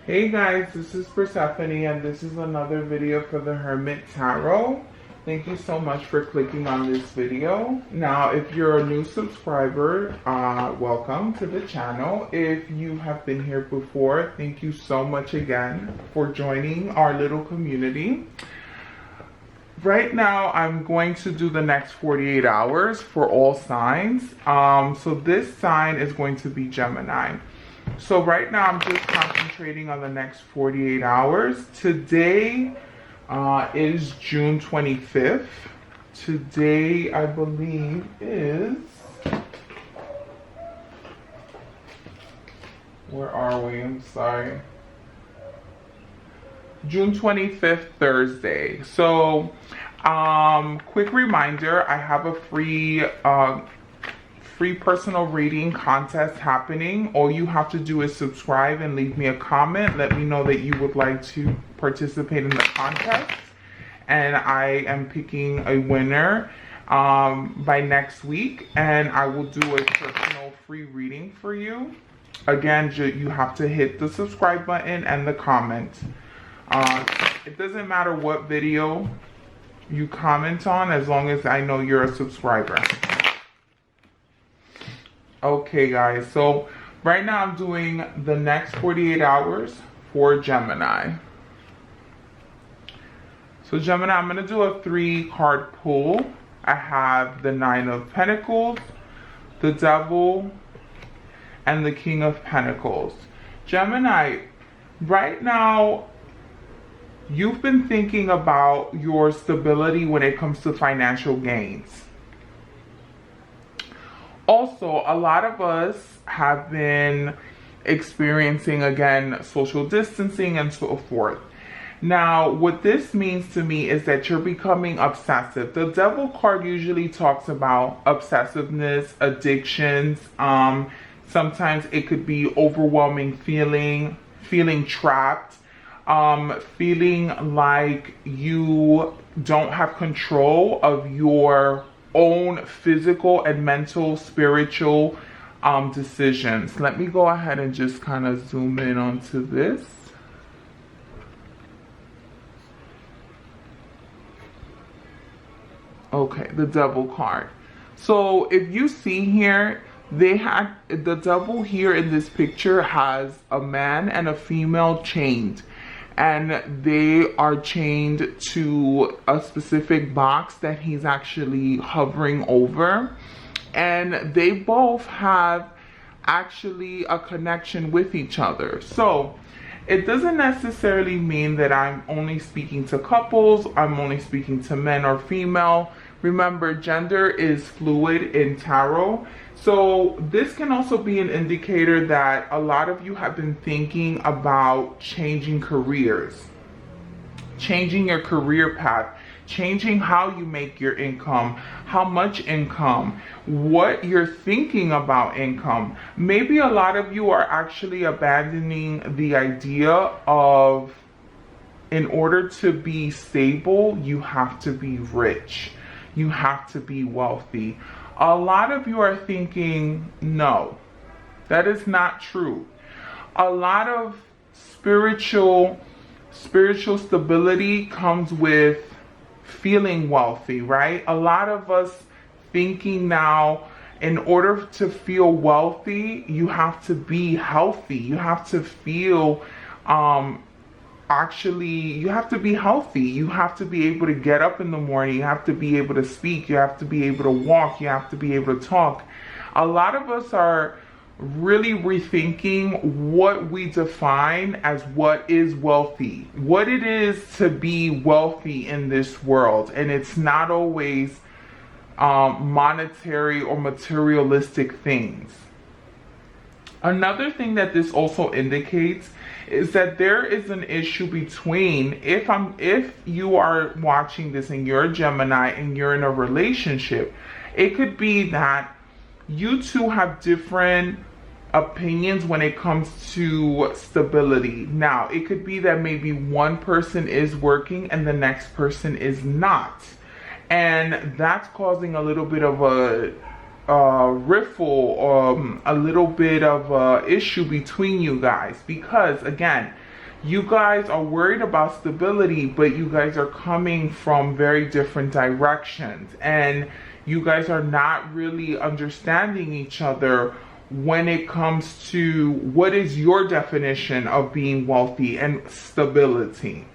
Hey guys, this is Persephone and this is another video for the Hermit Tarot. Thank you so much for clicking on this video. Now, if you're a new subscriber, welcome to the channel. If you have been here before, thank you so much again for joining our little community. Right now, I'm going to do the next 48 hours for all signs. So this sign is going to be Gemini. So right now I'm just concentrating on the next 48 hours. Today is June 25th. Today I believe is, where are we? I'm sorry. June 25th, Thursday. So quick reminder, I have a free personal reading contest happening. All you have to do is subscribe and leave me a comment. Let me know that you would like to participate in the contest, and I am picking a winner by next week, and I will do a personal free reading for you. Again, you have to hit the subscribe button and the comment. It doesn't matter what video you comment on, as long as I know you're a subscriber. Okay guys, so right now I'm doing the next 48 hours for Gemini. So Gemini, I'm going to do a 3-card pull. I have the 9 of Pentacles, the Devil, and the King of Pentacles. Gemini, right now you've been thinking about your stability when it comes to financial gains. Also, a lot of us have been experiencing, again, social distancing and so forth. Now, what this means to me is that you're becoming obsessive. The Devil card usually talks about obsessiveness, addictions. Sometimes it could be overwhelming feeling trapped, feeling like you don't have control of your own physical and mental, spiritual decisions. Let me go ahead and just kind of zoom in onto this. Okay, the Devil card. So if you see here, the Devil here in this picture has a man and a female chained. And they are chained to a specific box that he's actually hovering over. And they both have actually a connection with each other. So it doesn't necessarily mean that I'm only speaking to couples, I'm only speaking to men or female. Remember, gender is fluid in tarot. So this can also be an indicator that a lot of you have been thinking about changing careers, changing your career path, changing how you make your income, how much income, what you're thinking about income. Maybe a lot of you are actually abandoning the idea of, in order to be stable, you have to be rich. You have to be wealthy. A lot of you are thinking, no, that is not true. A lot of spiritual stability comes with feeling wealthy, right? A lot of us thinking now, in order to feel wealthy, you have to be healthy. You have to feel, you have to be healthy. You have to be able to get up in the morning. You have to be able to speak. You have to be able to walk. You have to be able to talk. A lot of us are really rethinking what we define as what is wealthy, what it is to be wealthy in this world. And it's not always monetary or materialistic things. Another thing that this also indicates is that there is an issue between, if you are watching this and you're a Gemini and you're in a relationship, it could be that you two have different opinions when it comes to stability. Now, it could be that maybe one person is working and the next person is not. And that's causing a little bit of a riffle, a little bit of a issue between you guys, because again, You guys are worried about stability, but you guys are coming from very different directions, and you guys are not really understanding each other when it comes to what is your definition of being wealthy and stability.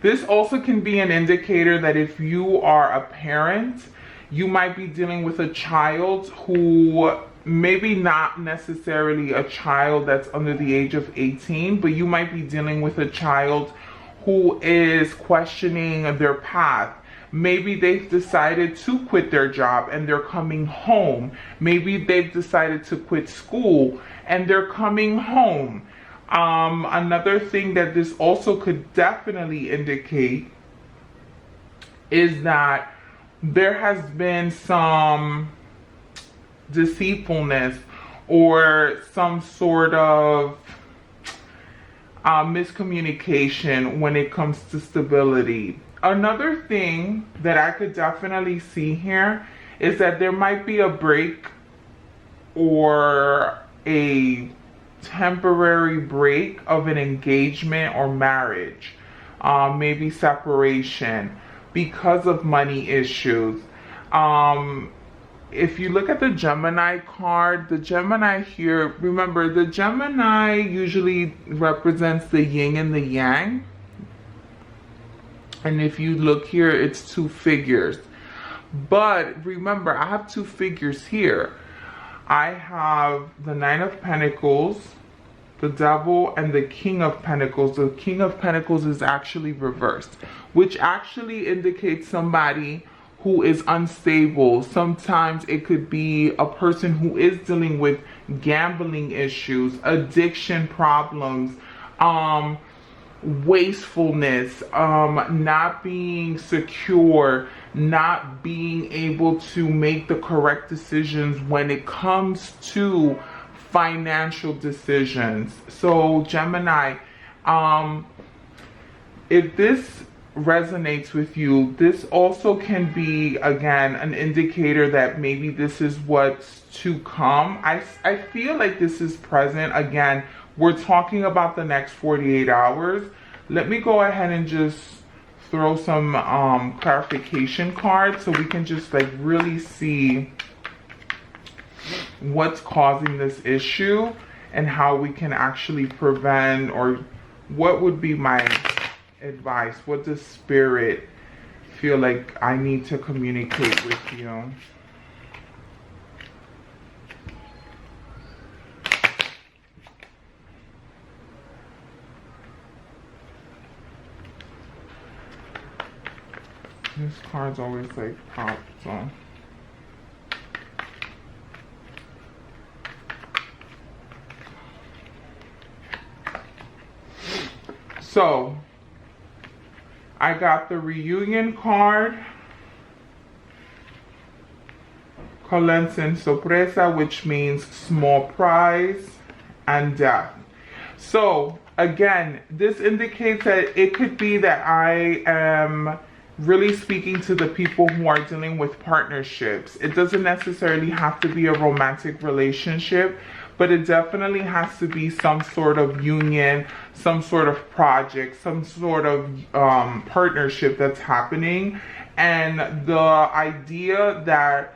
This also can be an indicator that if you are a parent, you might be dealing with a child who maybe not necessarily a child that's under the age of 18, but you might be dealing with a child who is questioning their path. Maybe they've decided to quit their job and they're coming home. Maybe they've decided to quit school and they're coming home. Another thing that this also could definitely indicate is that there has been some deceitfulness or some sort of miscommunication when it comes to stability. Another thing that I could definitely see here is that there might be a break or a temporary break of an engagement or marriage, maybe separation because of money issues. If you look at the Gemini card, the Gemini here, remember the Gemini usually represents the yin and the yang. And if you look here, it's two figures. But remember, I have two figures here. I have the Nine of Pentacles, the Devil, and the King of Pentacles. The King of Pentacles is actually reversed, which actually indicates somebody who is unstable. Sometimes it could be a person who is dealing with gambling issues, addiction problems, wastefulness, not being secure, not being able to make the correct decisions when it comes to financial decisions. So Gemini, if this resonates with you, this also can be again an indicator that maybe this is what's to come. I feel like this is present. Again, we're talking about the next 48 hours. Let me go ahead and just throw some clarification cards so we can just like really see what's causing this issue and how we can actually prevent, or what would be my advice. What does Spirit feel like I need to communicate with you? This card's always like popped, so. So, I got the reunion card, Colentin sorpresa, which means small prize, and death. So, again, this indicates that it could be that I am really speaking to the people who are dealing with partnerships. It doesn't necessarily have to be a romantic relationship, but it definitely has to be some sort of union, some sort of project, some sort of partnership that's happening. And the idea that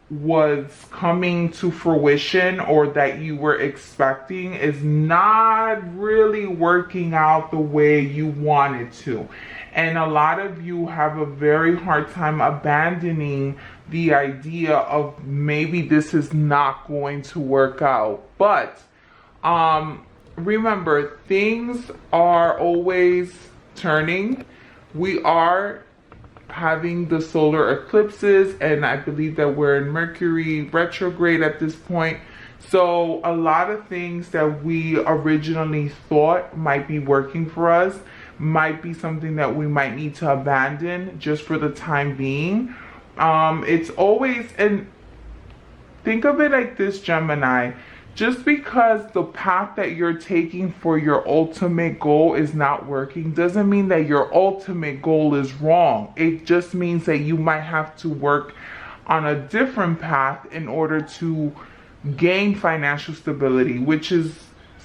was coming to fruition or that you were expecting is not really working out the way you wanted to. And a lot of you have a very hard time abandoning the idea of maybe this is not going to work out. But remember, things are always turning. We are having the solar eclipses, and I believe that we're in Mercury retrograde at this point. So a lot of things that we originally thought might be working for us might be something that we might need to abandon just for the time being. It's always, and think of it like this, Gemini, just because the path that you're taking for your ultimate goal is not working doesn't mean that your ultimate goal is wrong. It just means that you might have to work on a different path in order to gain financial stability, which is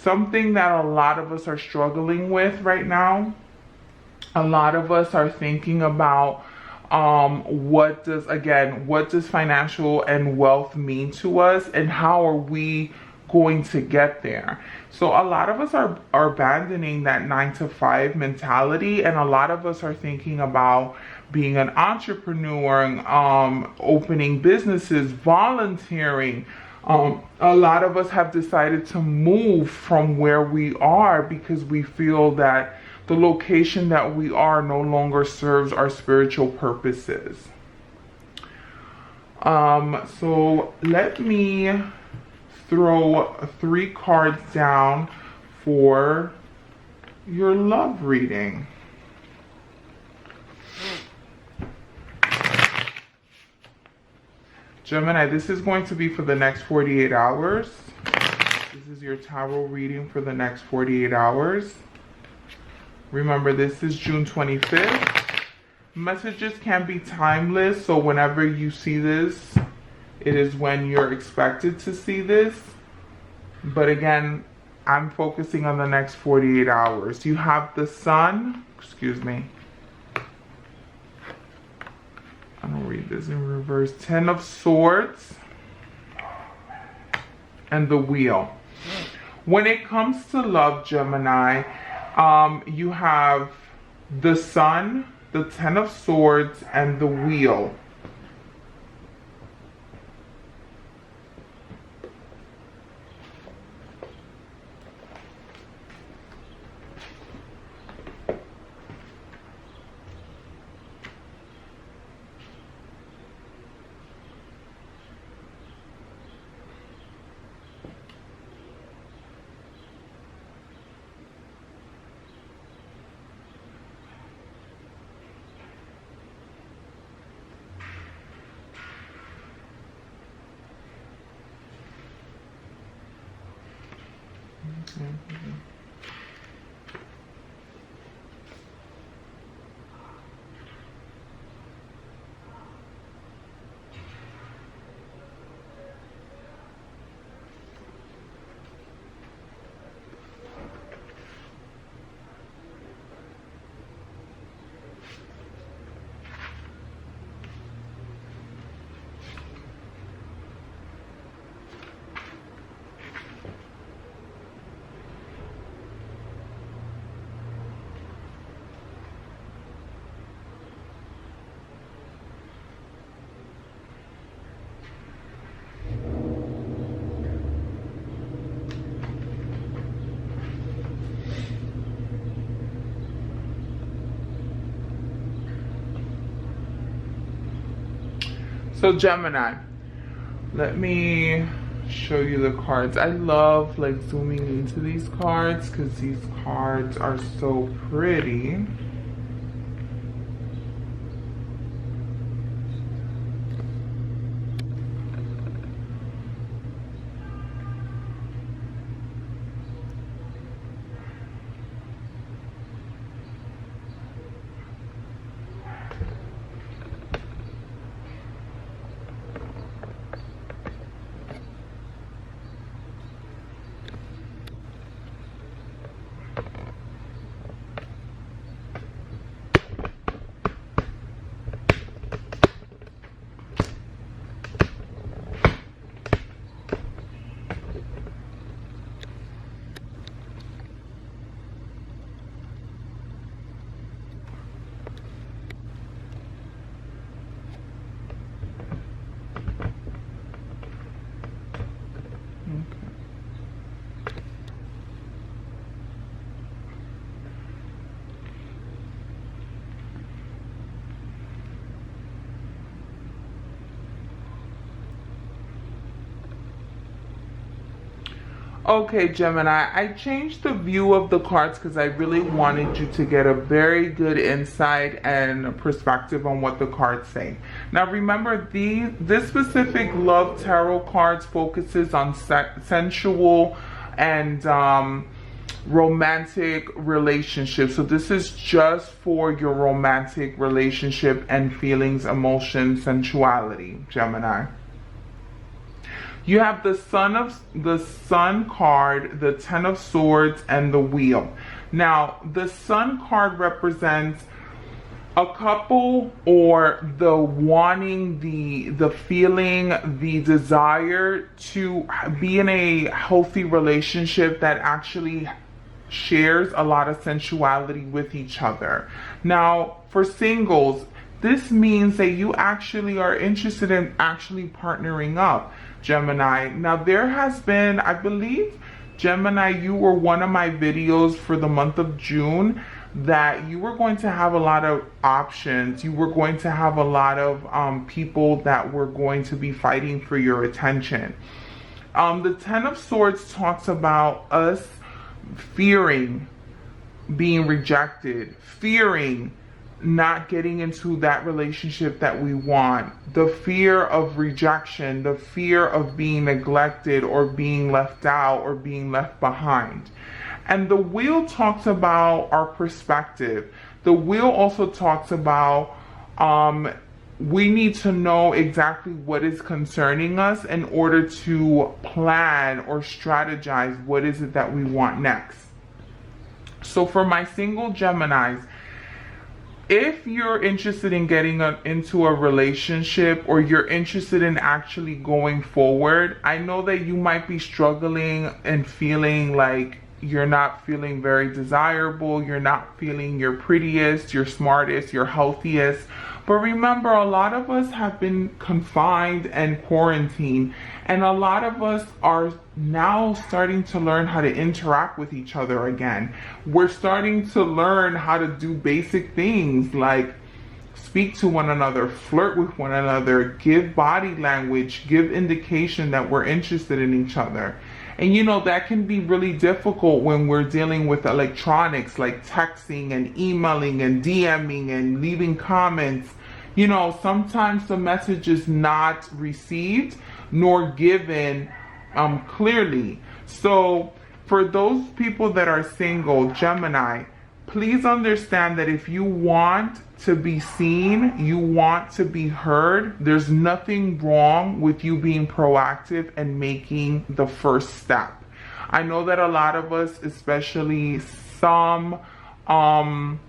something that a lot of us are struggling with right now. A lot of us are thinking about what does financial and wealth mean to us, and how are we going to get there. So a lot of us are abandoning that 9-to-5 mentality, and a lot of us are thinking about being an entrepreneur, opening businesses, volunteering. A lot of us have decided to move from where we are because we feel that the location that we are no longer serves our spiritual purposes. So let me throw 3 cards down for your love reading. Gemini, this is going to be for the next 48 hours. This is your tarot reading for the next 48 hours. Remember, this is June 25th. Messages can be timeless, so whenever you see this, it is when you're expected to see this. But again, I'm focusing on the next 48 hours. You have the Sun, excuse me. I don't read this in reverse. 10 of Swords and the Wheel. When it comes to love, Gemini, you have the Sun, the 10 of Swords, and the Wheel. So Gemini, let me show you the cards. I love like zooming into these cards because these cards are so pretty. Okay, Gemini, I changed the view of the cards because I really wanted you to get a very good insight and perspective on what the cards say. Now remember, this specific love tarot cards focuses on sensual and romantic relationships. So this is just for your romantic relationship and feelings, emotions, sensuality, Gemini. You have the Sun card, the Ten of Swords, and the Wheel. Now, the Sun card represents a couple, or the wanting, the feeling, the desire to be in a healthy relationship that actually shares a lot of sensuality with each other. Now, for singles, this means that you actually are interested in actually partnering up, Gemini. Now, there has been, I believe, Gemini, you were one of my videos for the month of June, that you were going to have a lot of options. You were going to have a lot of people that were going to be fighting for your attention. The Ten of Swords talks about us fearing being rejected, fearing not getting into that relationship that we want, the fear of rejection, the fear of being neglected or being left out or being left behind. And the Wheel talks about our perspective. The Wheel also talks about we need to know exactly what is concerning us in order to plan or strategize what is it that we want next. So for my single Geminis, if you're interested in getting into a relationship, or you're interested in actually going forward, I know that you might be struggling and feeling like you're not feeling very desirable, you're not feeling your prettiest, your smartest, your healthiest. But remember, a lot of us have been confined and quarantined, and a lot of us are now starting to learn how to interact with each other again. We're starting to learn how to do basic things like speak to one another, flirt with one another, give body language, give indication that we're interested in each other. And you know, that can be really difficult when we're dealing with electronics like texting and emailing and DMing and leaving comments. You know, sometimes the message is not received nor given clearly. So for those people that are single, Gemini, please understand that if you want to be seen, you want to be heard, there's nothing wrong with you being proactive and making the first step. I know that a lot of us, especially some Geminis,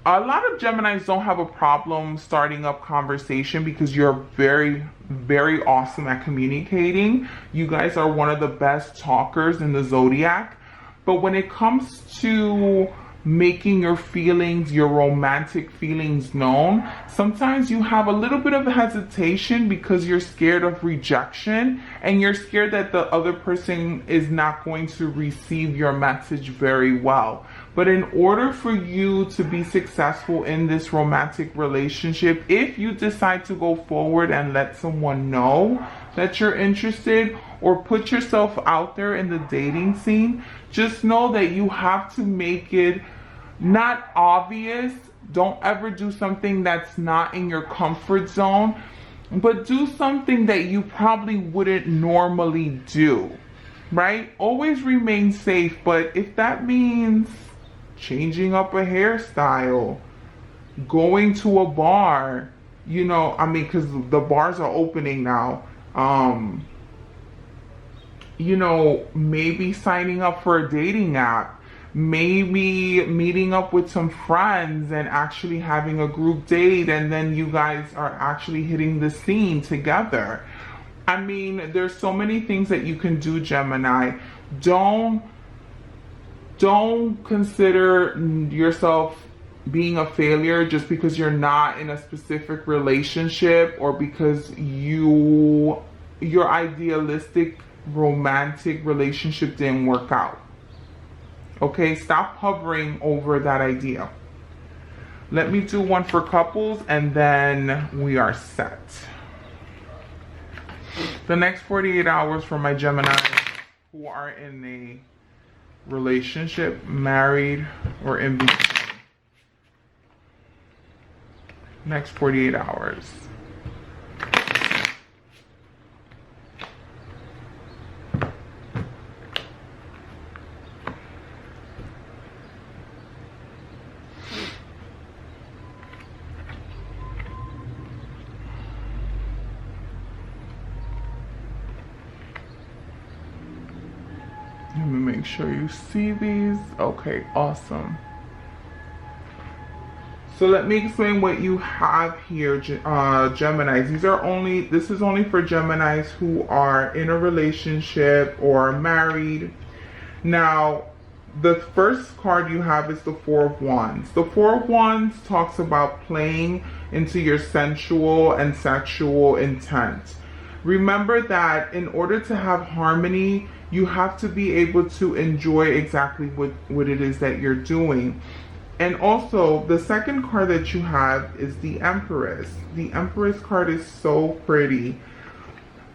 a lot of Geminis don't have a problem starting up conversation because you're very, very awesome at communicating. You guys are one of the best talkers in the Zodiac. But when it comes to making your feelings, your romantic feelings known, sometimes you have a little bit of hesitation because you're scared of rejection, and you're scared that the other person is not going to receive your message very well. But in order for you to be successful in this romantic relationship, if you decide to go forward and let someone know that you're interested, or put yourself out there in the dating scene, just know that you have to make it not obvious. Don't ever do something that's not in your comfort zone, but do something that you probably wouldn't normally do, right? Always remain safe, but if that means changing up a hairstyle, going to a bar, you know, I mean, because the bars are opening now, you know, maybe signing up for a dating app, maybe meeting up with some friends and actually having a group date, and then you guys are actually hitting the scene together. I mean, there's so many things that you can do, Gemini. Don't consider yourself being a failure just because you're not in a specific relationship, or because your idealistic romantic relationship didn't work out. Okay, stop hovering over that idea. Let me do one for couples and then we are set. The next 48 hours for my Gemini who are in a relationship, married, or in between. Next 48 hours. Let me make sure you see these. Okay, awesome. So let me explain what you have here, Geminis. This is only for Geminis who are in a relationship or married. Now, the first card you have is the Four of Wands. The Four of Wands talks about playing into your sensual and sexual intent. Remember that in order to have harmony, you have to be able to enjoy exactly what it is that you're doing. And also, the second card that you have is the Empress. The Empress card is so pretty.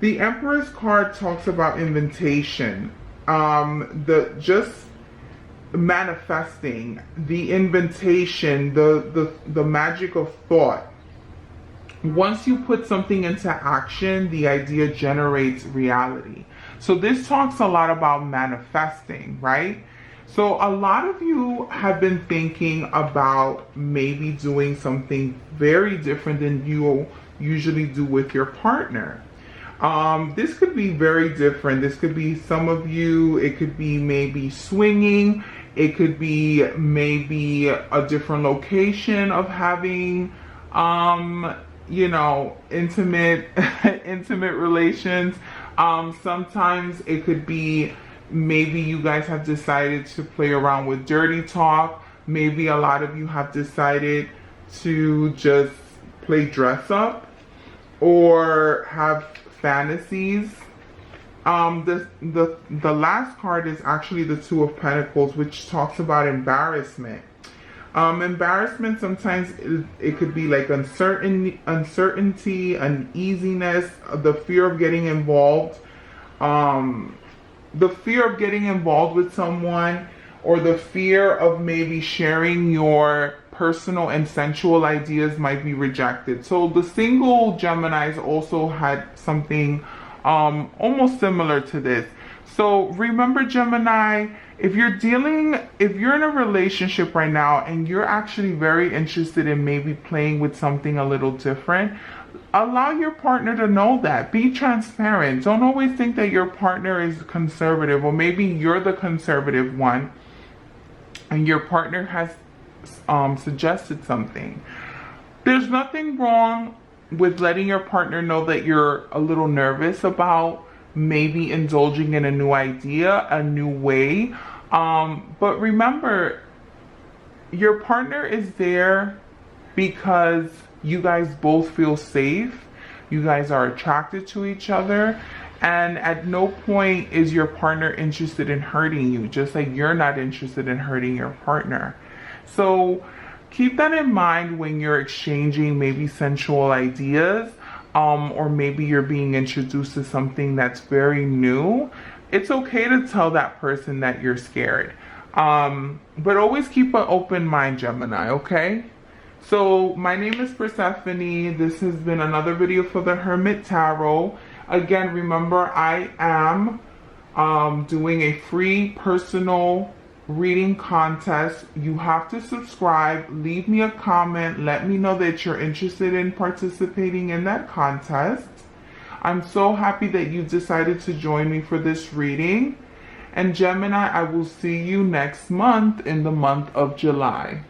The Empress card talks about invitation. Just manifesting, the invitation, the magic of thought. Once you put something into action, the idea generates reality. So this talks a lot about manifesting, right? So a lot of you have been thinking about maybe doing something very different than you usually do with your partner. This could be very different. This could be some of you, it could be maybe swinging. It could be maybe a different location of having, intimate, intimate relations. Sometimes it could be maybe you guys have decided to play around with dirty talk. Maybe a lot of you have decided to just play dress up or have fantasies. The last card is actually the Two of Pentacles, which talks about embarrassment. Embarrassment, sometimes it could be like uncertainty, uneasiness, the fear of getting involved. The fear of getting involved with someone, or the fear of maybe sharing your personal and sensual ideas might be rejected. So the single Geminis also had something almost similar to this. So remember, Gemini, if you're in a relationship right now and you're actually very interested in maybe playing with something a little different, allow your partner to know that. Be transparent. Don't always think that your partner is conservative, or maybe you're the conservative one and your partner has suggested something. There's nothing wrong with letting your partner know that you're a little nervous about maybe indulging in a new idea, a new way. But remember, your partner is there because you guys both feel safe. You guys are attracted to each other. And at no point is your partner interested in hurting you, just like you're not interested in hurting your partner. So keep that in mind when you're exchanging maybe sensual ideas, or maybe you're being introduced to something that's very new. It's okay to tell that person that you're scared. But always keep an open mind, Gemini, okay? So my name is Persephone. This has been another video for the Hermit Tarot. Again, remember, I am doing a free personal reading contest. You have to subscribe, leave me a comment, let me know that you're interested in participating in that contest. I'm so happy that you decided to join me for this reading. And Gemini, I will see you next month in the month of July.